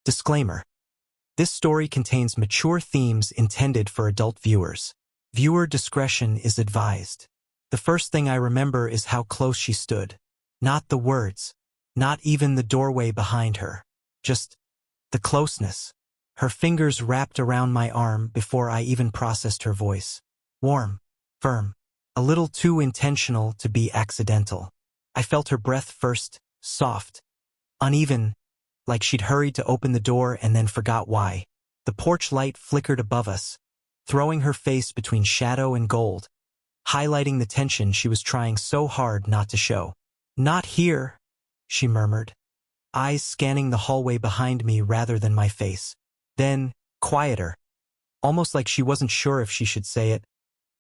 Disclaimer. This story contains mature themes intended for adult viewers. Viewer discretion is advised. The first thing I remember is how close she stood. Not the words. Not even the doorway behind her. Just the closeness. Her fingers wrapped around my arm before I even processed her voice. Warm. Firm. A little too intentional to be accidental. I felt her breath first, soft, uneven, like she'd hurried to open the door and then forgot why. The porch light flickered above us, throwing her face between shadow and gold, highlighting the tension she was trying so hard not to show. "Not here," she murmured, eyes scanning the hallway behind me rather than my face. Then, quieter, almost like she wasn't sure if she should say it,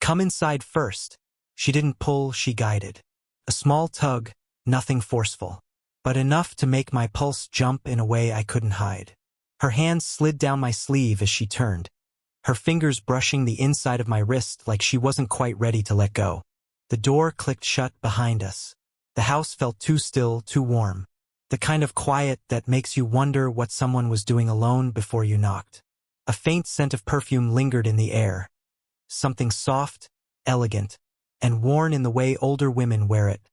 "Come inside first." She didn't pull, she guided. A small tug, nothing forceful, but enough to make my pulse jump in a way I couldn't hide. Her hand slid down my sleeve as she turned, her fingers brushing the inside of my wrist like she wasn't quite ready to let go. The door clicked shut behind us. The house felt too still, too warm. The kind of quiet that makes you wonder what someone was doing alone before you knocked. A faint scent of perfume lingered in the air. Something soft, elegant, and worn in the way older women wear it,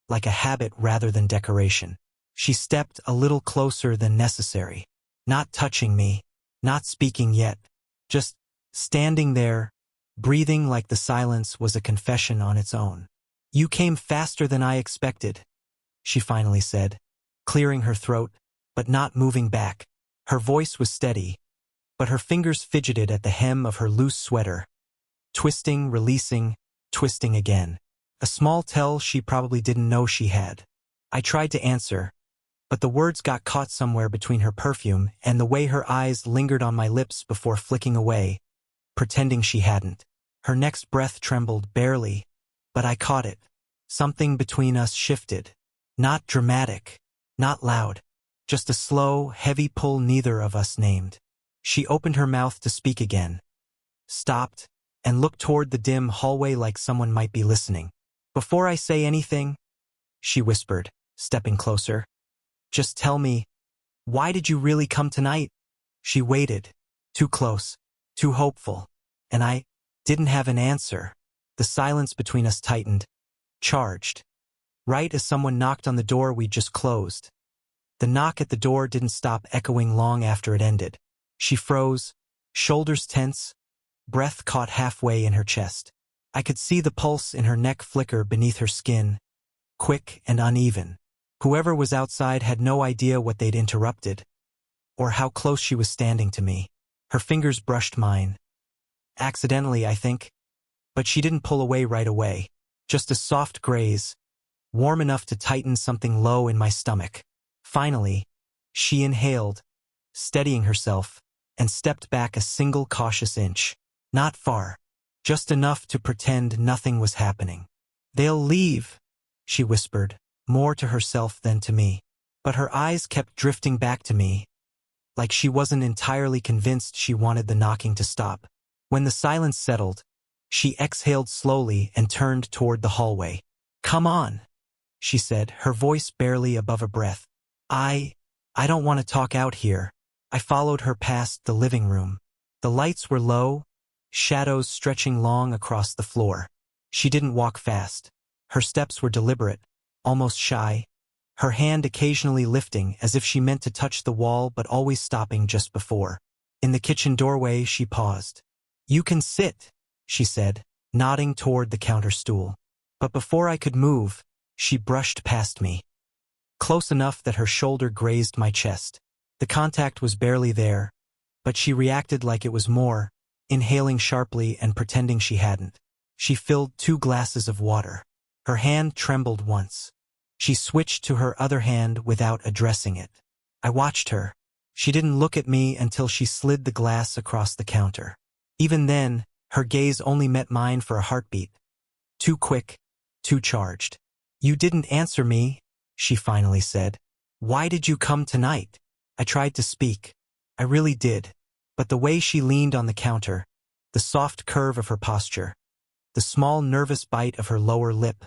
like a habit rather than decoration. She stepped a little closer than necessary, not touching me, not speaking yet, just standing there, breathing like the silence was a confession on its own. "You came faster than I expected," she finally said, clearing her throat, but not moving back. Her voice was steady, but her fingers fidgeted at the hem of her loose sweater, twisting, releasing, twisting again. A small tell she probably didn't know she had. I tried to answer, but the words got caught somewhere between her perfume and the way her eyes lingered on my lips before flicking away, pretending she hadn't. Her next breath trembled, barely, but I caught it. Something between us shifted. Not dramatic, not loud, just a slow, heavy pull neither of us named. She opened her mouth to speak again, stopped, and looked toward the dim hallway like someone might be listening. "Before I say anything," she whispered, stepping closer, "just tell me, why did you really come tonight?" She waited, too close, too hopeful, and I didn't have an answer. The silence between us tightened, charged, right as someone knocked on the door we'd just closed. The knock at the door didn't stop echoing long after it ended. She froze, shoulders tense, breath caught halfway in her chest. I could see the pulse in her neck flicker beneath her skin, quick and uneven. Whoever was outside had no idea what they'd interrupted, or how close she was standing to me. Her fingers brushed mine. Accidentally, I think, but she didn't pull away right away. Just a soft graze, warm enough to tighten something low in my stomach. Finally, she inhaled, steadying herself, and stepped back a single cautious inch. Not far, just enough to pretend nothing was happening. "They'll leave," she whispered, more to herself than to me. But her eyes kept drifting back to me, like she wasn't entirely convinced she wanted the knocking to stop. When the silence settled, she exhaled slowly and turned toward the hallway. "Come on," she said, her voice barely above a breath. I don't want to talk out here." I followed her past the living room. The lights were low, shadows stretching long across the floor. She didn't walk fast. Her steps were deliberate, almost shy, her hand occasionally lifting as if she meant to touch the wall but always stopping just before. In the kitchen doorway, she paused. "You can sit," she said, nodding toward the counter stool. But before I could move, she brushed past me, close enough that her shoulder grazed my chest. The contact was barely there, but she reacted like it was more, inhaling sharply and pretending she hadn't. She filled 2 glasses of water. Her hand trembled once. She switched to her other hand without addressing it. I watched her. She didn't look at me until she slid the glass across the counter. Even then, her gaze only met mine for a heartbeat. Too quick, too charged. "You didn't answer me," she finally said. "Why did you come tonight?" I tried to speak. I really did. But the way she leaned on the counter, the soft curve of her posture, the small nervous bite of her lower lip,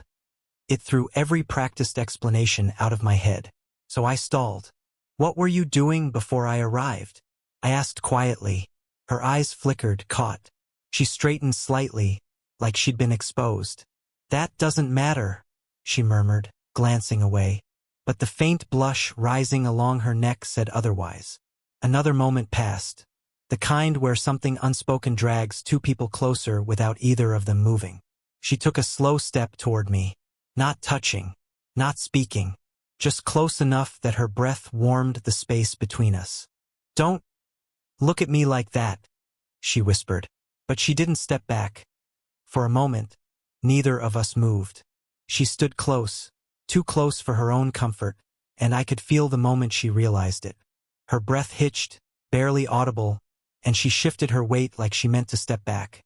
it threw every practiced explanation out of my head. So I stalled. "What were you doing before I arrived?" I asked quietly. Her eyes flickered, caught. She straightened slightly, like she'd been exposed. "That doesn't matter," she murmured, glancing away. But the faint blush rising along her neck said otherwise. Another moment passed, the kind where something unspoken drags two people closer without either of them moving. She took a slow step toward me, not touching, not speaking, just close enough that her breath warmed the space between us. "Don't look at me like that," she whispered. But she didn't step back. For a moment, neither of us moved. She stood close, too close for her own comfort, and I could feel the moment she realized it. Her breath hitched, barely audible, and she shifted her weight like she meant to step back.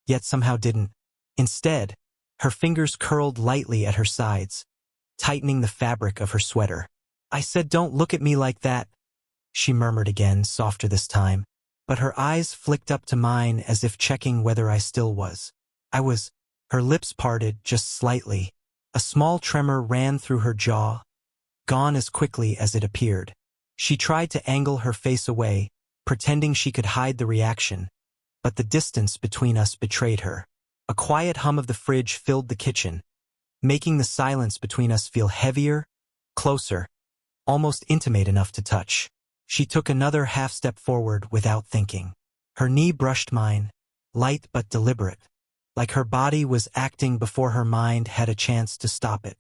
Yet somehow didn't. Instead, her fingers curled lightly at her sides, tightening the fabric of her sweater. "I said don't look at me like that," she murmured again, softer this time, but her eyes flicked up to mine as if checking whether I still was. I was. Her lips parted just slightly. A small tremor ran through her jaw, gone as quickly as it appeared. She tried to angle her face away, pretending she could hide the reaction, but the distance between us betrayed her. A quiet hum of the fridge filled the kitchen, making the silence between us feel heavier, closer, almost intimate enough to touch. She took another half-step forward without thinking. Her knee brushed mine, light but deliberate, like her body was acting before her mind had a chance to stop it.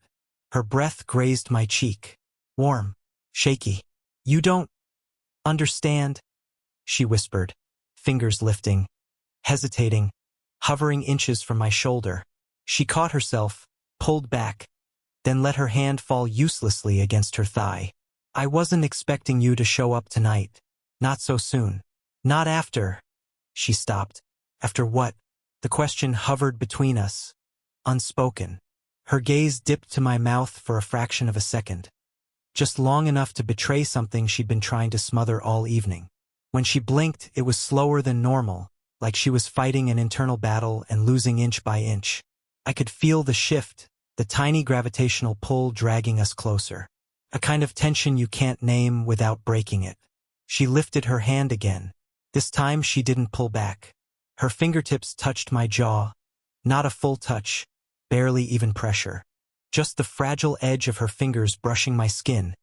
Her breath grazed my cheek, warm, shaky. "You don't understand," she whispered, fingers lifting, hesitating, hovering inches from my shoulder. She caught herself, pulled back, then let her hand fall uselessly against her thigh. "I wasn't expecting you to show up tonight. Not so soon. Not after." She stopped. "After what?" The question hovered between us, unspoken. Her gaze dipped to my mouth for a fraction of a second, just long enough to betray something she'd been trying to smother all evening. When she blinked, it was slower than normal, like she was fighting an internal battle and losing inch by inch. I could feel the shift, the tiny gravitational pull dragging us closer. A kind of tension you can't name without breaking it. She lifted her hand again. This time she didn't pull back. Her fingertips touched my jaw. Not a full touch, barely even pressure. Just the fragile edge of her fingers brushing my skin,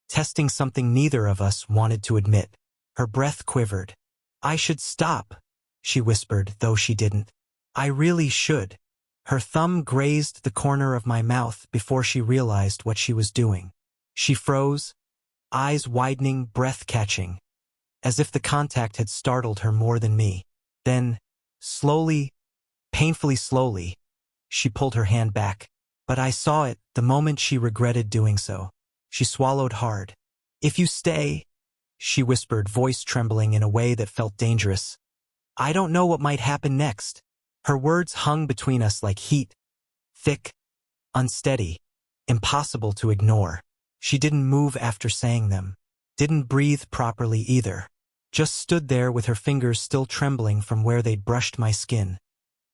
testing something neither of us wanted to admit. Her breath quivered. "I should stop," she whispered, though she didn't. "I really should." Her thumb grazed the corner of my mouth before she realized what she was doing. She froze, eyes widening, breath catching, as if the contact had startled her more than me. Then, slowly, painfully slowly, she pulled her hand back. But I saw it the moment she regretted doing so. She swallowed hard. "If you stay," she whispered, voice trembling in a way that felt dangerous, "I don't know what might happen next." Her words hung between us like heat, thick, unsteady, impossible to ignore. She didn't move after saying them, didn't breathe properly either, just stood there with her fingers still trembling from where they'd brushed my skin,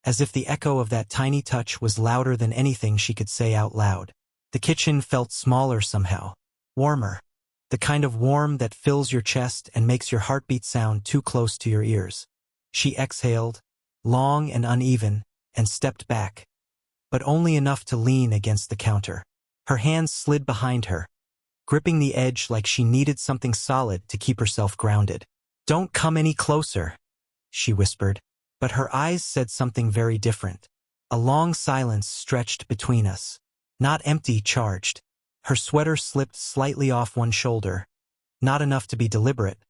as if the echo of that tiny touch was louder than anything she could say out loud. The kitchen felt smaller somehow, warmer, the kind of warm that fills your chest and makes your heartbeat sound too close to your ears. She exhaled, long and uneven, and stepped back, but only enough to lean against the counter. Her hands slid behind her, gripping the edge like she needed something solid to keep herself grounded. "Don't come any closer," she whispered, but her eyes said something very different. A long silence stretched between us, not empty, charged. Her sweater slipped slightly off one shoulder, not enough to be deliberate,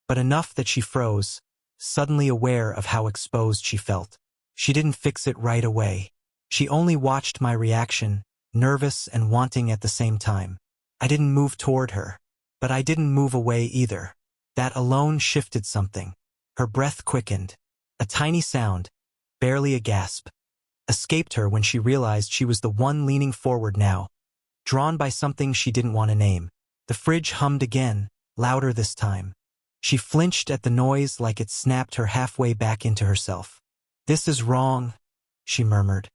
but enough that she froze, suddenly aware of how exposed she felt. She didn't fix it right away. She only watched my reaction, nervous and wanting at the same time. I didn't move toward her, but I didn't move away either. That alone shifted something. Her breath quickened. A tiny sound, barely a gasp, escaped her when she realized she was the one leaning forward now, drawn by something she didn't want to name. The fridge hummed again, louder this time. She flinched at the noise like it snapped her halfway back into herself. "This is wrong," she murmured.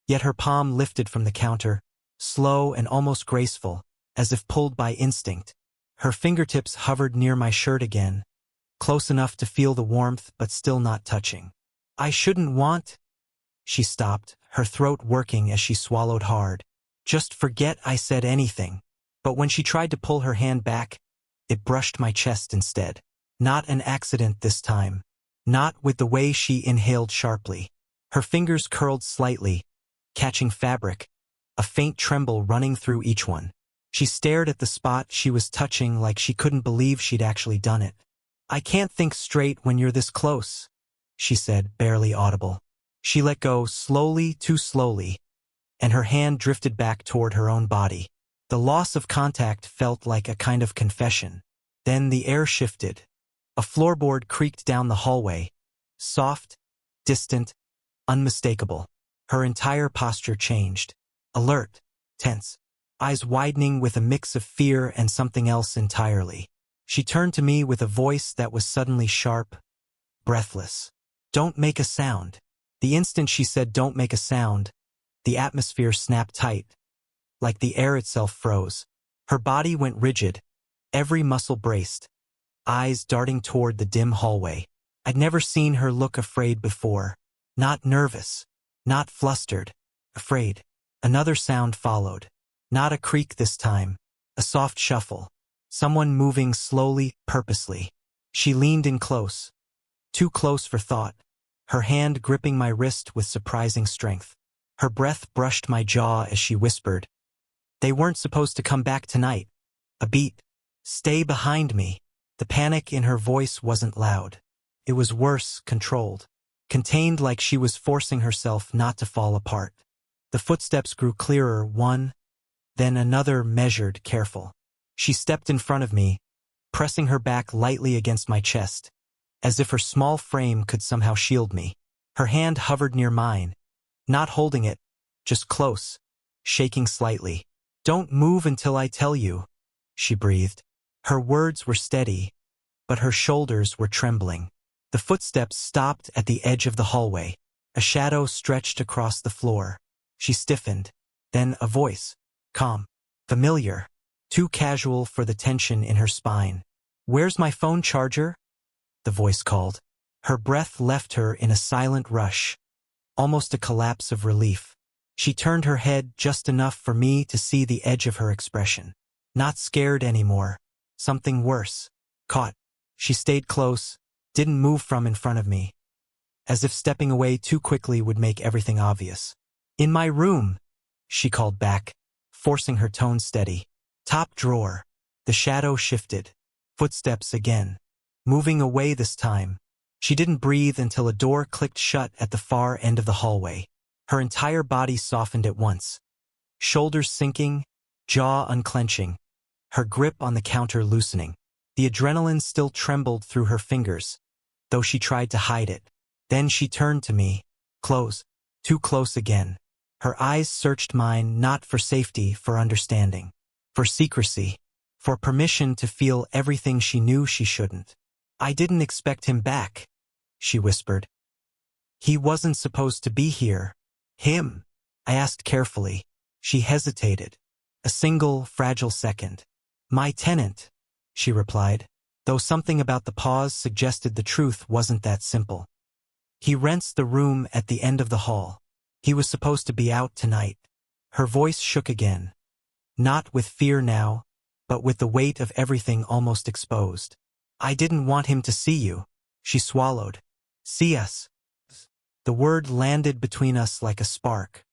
Yet her palm lifted from the counter, slow and almost graceful, as if pulled by instinct. Her fingertips hovered near my shirt again, close enough to feel the warmth but still not touching. I shouldn't want... She stopped, her throat working as she swallowed hard. Just forget I said anything. But when she tried to pull her hand back, it brushed my chest instead. Not an accident this time. Not with the way she inhaled sharply. Her fingers curled slightly, catching fabric, a faint tremble running through each one. She stared at the spot she was touching like she couldn't believe she'd actually done it. I can't think straight when you're this close, she said, barely audible. She let go slowly, too slowly, and her hand drifted back toward her own body. The loss of contact felt like a kind of confession. Then the air shifted. A floorboard creaked down the hallway. Soft, distant, unmistakable. Her entire posture changed. Alert, tense, eyes widening with a mix of fear and something else entirely. She turned to me with a voice that was suddenly sharp, breathless. Don't make a sound. The instant she said don't make a sound, the atmosphere snapped tight, like the air itself froze. Her body went rigid, every muscle braced, eyes darting toward the dim hallway. I'd never seen her look afraid before. Not nervous, not flustered, afraid. Another sound followed. Not a creak this time, a soft shuffle. Someone moving slowly, purposely. She leaned in close. Too close for thought, her hand gripping my wrist with surprising strength. Her breath brushed my jaw as she whispered, "They weren't supposed to come back tonight." A beat. "Stay behind me." The panic in her voice wasn't loud. It was worse, controlled. Contained like she was forcing herself not to fall apart. The footsteps grew clearer, one, then another, measured, careful. She stepped in front of me, pressing her back lightly against my chest, as if her small frame could somehow shield me. Her hand hovered near mine, not holding it, just close, shaking slightly. "Don't move until I tell you," she breathed. Her words were steady, but her shoulders were trembling. The footsteps stopped at the edge of the hallway. A shadow stretched across the floor. She stiffened. Then a voice. Calm. Familiar. Too casual for the tension in her spine. "Where's my phone charger?" the voice called. Her breath left her in a silent rush, almost a collapse of relief. She turned her head just enough for me to see the edge of her expression. Not scared anymore. Something worse. Caught. She stayed close, didn't move from in front of me, as if stepping away too quickly would make everything obvious. "In my room," she called back, forcing her tone steady. "Top drawer." The shadow shifted. Footsteps again. Moving away this time. She didn't breathe until a door clicked shut at the far end of the hallway. Her entire body softened at once. Shoulders sinking, jaw unclenching, her grip on the counter loosening. The adrenaline still trembled through her fingers, though she tried to hide it. Then she turned to me. Close. Too close again. Her eyes searched mine, not for safety, for understanding. For secrecy. For permission to feel everything she knew she shouldn't. "I didn't expect him back," she whispered. "He wasn't supposed to be here." "Him?" I asked carefully. She hesitated. A single, fragile second. "My tenant," she replied, though something about the pause suggested the truth wasn't that simple. "He rents the room at the end of the hall. He was supposed to be out tonight." Her voice shook again. Not with fear now, but with the weight of everything almost exposed. "I didn't want him to see you," she swallowed. "See us." The word landed between us like a spark.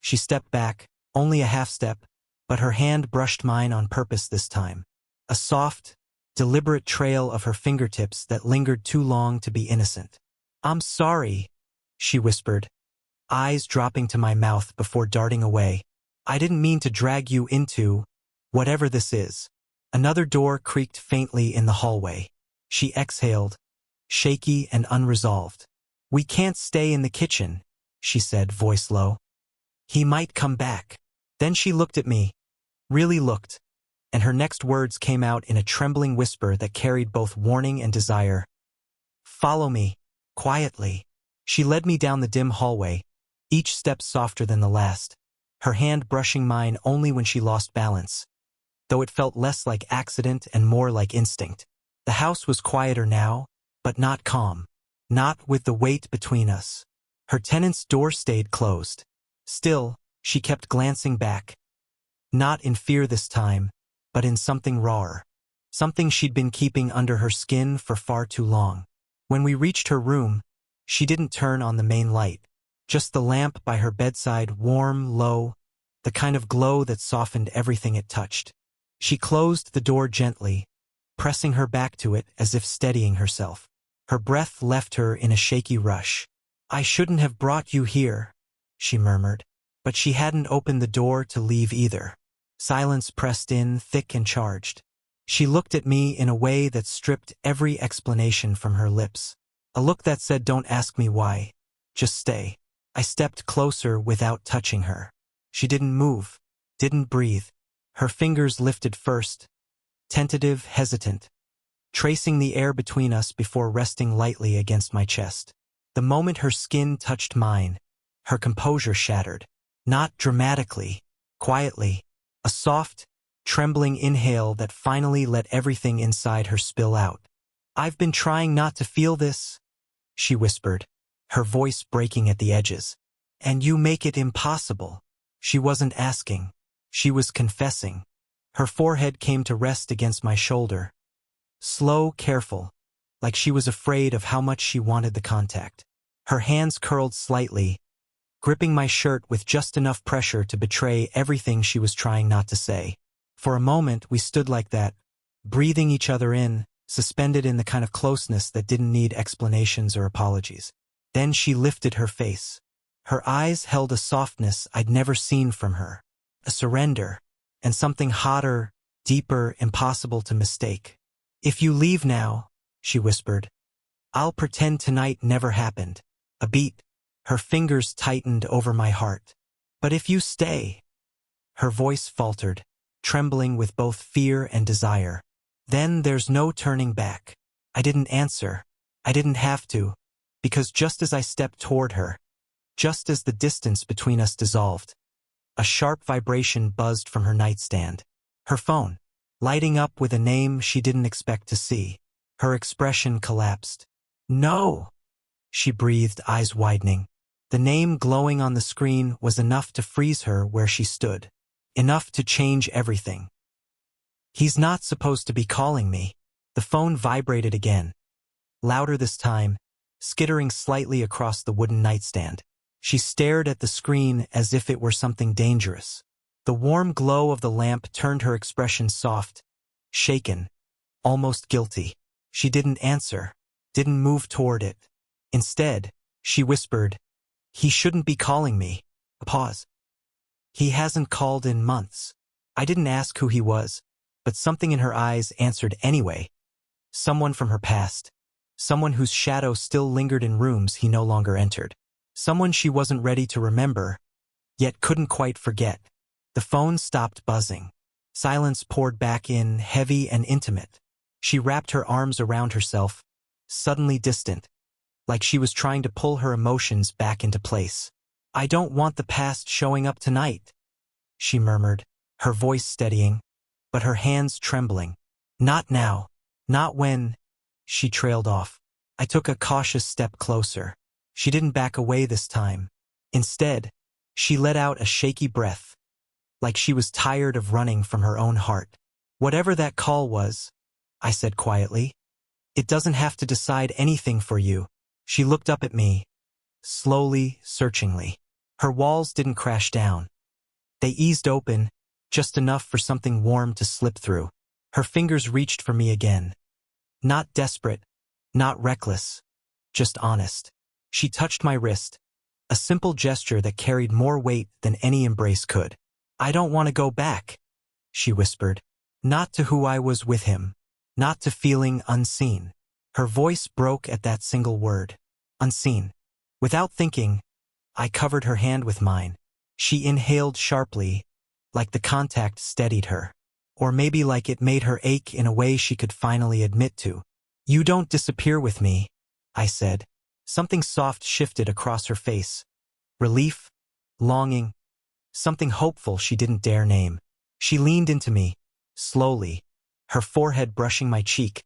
She stepped back, only a half step, but her hand brushed mine on purpose this time. A soft, deliberate trail of her fingertips that lingered too long to be innocent. "I'm sorry," she whispered, eyes dropping to my mouth before darting away. "I didn't mean to drag you into whatever this is." Another door creaked faintly in the hallway. She exhaled, shaky and unresolved. "We can't stay in the kitchen," she said, voice low. "He might come back." Then she looked at me, really looked, and her next words came out in a trembling whisper that carried both warning and desire. "Follow me, quietly." She led me down the dim hallway, each step softer than the last, her hand brushing mine only when she lost balance. though it felt less like accident and more like instinct. The house was quieter now, but not calm. Not with the weight between us. Her tenant's door stayed closed. Still, she kept glancing back. Not in fear this time, but in something rawer. Something she'd been keeping under her skin for far too long. When we reached her room, she didn't turn on the main light. Just the lamp by her bedside, warm, low, the kind of glow that softened everything it touched. She closed the door gently, pressing her back to it as if steadying herself. Her breath left her in a shaky rush. "I shouldn't have brought you here," she murmured. But she hadn't opened the door to leave either. Silence pressed in, thick and charged. She looked at me in a way that stripped every explanation from her lips. A look that said, "Don't ask me why. Just stay." I stepped closer without touching her. She didn't move, didn't breathe. Her fingers lifted first, tentative, hesitant, tracing the air between us before resting lightly against my chest. The moment her skin touched mine, her composure shattered. Not dramatically, quietly. A soft, trembling inhale that finally let everything inside her spill out. "I've been trying not to feel this," she whispered, her voice breaking at the edges. "And you make it impossible." She wasn't asking. She was confessing. Her forehead came to rest against my shoulder. Slow, careful, like she was afraid of how much she wanted the contact. Her hands curled slightly, gripping my shirt with just enough pressure to betray everything she was trying not to say. For a moment, we stood like that, breathing each other in, suspended in the kind of closeness that didn't need explanations or apologies. Then she lifted her face. Her eyes held a softness I'd never seen from her, a surrender, and something hotter, deeper, impossible to mistake. "If you leave now," she whispered, "I'll pretend tonight never happened." A beat. Her fingers tightened over my heart. "But if you stay," her voice faltered, trembling with both fear and desire, "then there's no turning back." I didn't answer. I didn't have to, because just as I stepped toward her, just as the distance between us dissolved, a sharp vibration buzzed from her nightstand. Her phone, lighting up with a name she didn't expect to see. Her expression collapsed. "No," she breathed, eyes widening. The name glowing on the screen was enough to freeze her where she stood. Enough to change everything. "He's not supposed to be calling me." The phone vibrated again. Louder this time, skittering slightly across the wooden nightstand. She stared at the screen as if it were something dangerous. The warm glow of the lamp turned her expression soft, shaken, almost guilty. She didn't answer, didn't move toward it. Instead, she whispered, "He shouldn't be calling me." A pause. "He hasn't called in months." I didn't ask who he was, but something in her eyes answered anyway. Someone from her past. Someone whose shadow still lingered in rooms he no longer entered. Someone she wasn't ready to remember, yet couldn't quite forget. The phone stopped buzzing. Silence poured back in, heavy and intimate. She wrapped her arms around herself, suddenly distant, like she was trying to pull her emotions back into place. "I don't want the past showing up tonight," she murmured, her voice steadying, but her hands trembling. "Not now. Not when—" She trailed off. I took a cautious step closer. She didn't back away this time. Instead, she let out a shaky breath, like she was tired of running from her own heart. "Whatever that call was," I said quietly, "it doesn't have to decide anything for you." She looked up at me, slowly, searchingly. Her walls didn't crash down. They eased open, just enough for something warm to slip through. Her fingers reached for me again. Not desperate, not reckless, just honest. She touched my wrist, a simple gesture that carried more weight than any embrace could. "I don't want to go back," she whispered. "Not to who I was with him. Not to feeling unseen." Her voice broke at that single word. Unseen. Without thinking, I covered her hand with mine. She inhaled sharply, like the contact steadied her. Or maybe like it made her ache in a way she could finally admit to. "You don't disappear with me," I said. Something soft shifted across her face. Relief, longing, something hopeful she didn't dare name. She leaned into me, slowly, her forehead brushing my cheek,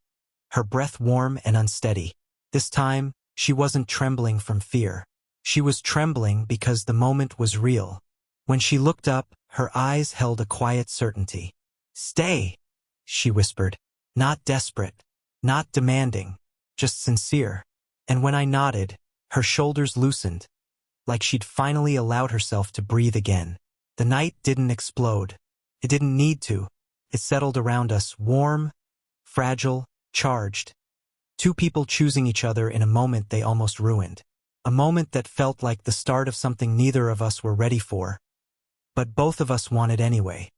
her breath warm and unsteady. This time, she wasn't trembling from fear. She was trembling because the moment was real. When she looked up, her eyes held a quiet certainty. "Stay," she whispered. Not desperate, not demanding, just sincere. And when I nodded, her shoulders loosened, like she'd finally allowed herself to breathe again. The night didn't explode. It didn't need to. It settled around us, warm, fragile, charged. Two people choosing each other in a moment they almost ruined. A moment that felt like the start of something neither of us were ready for, but both of us wanted anyway.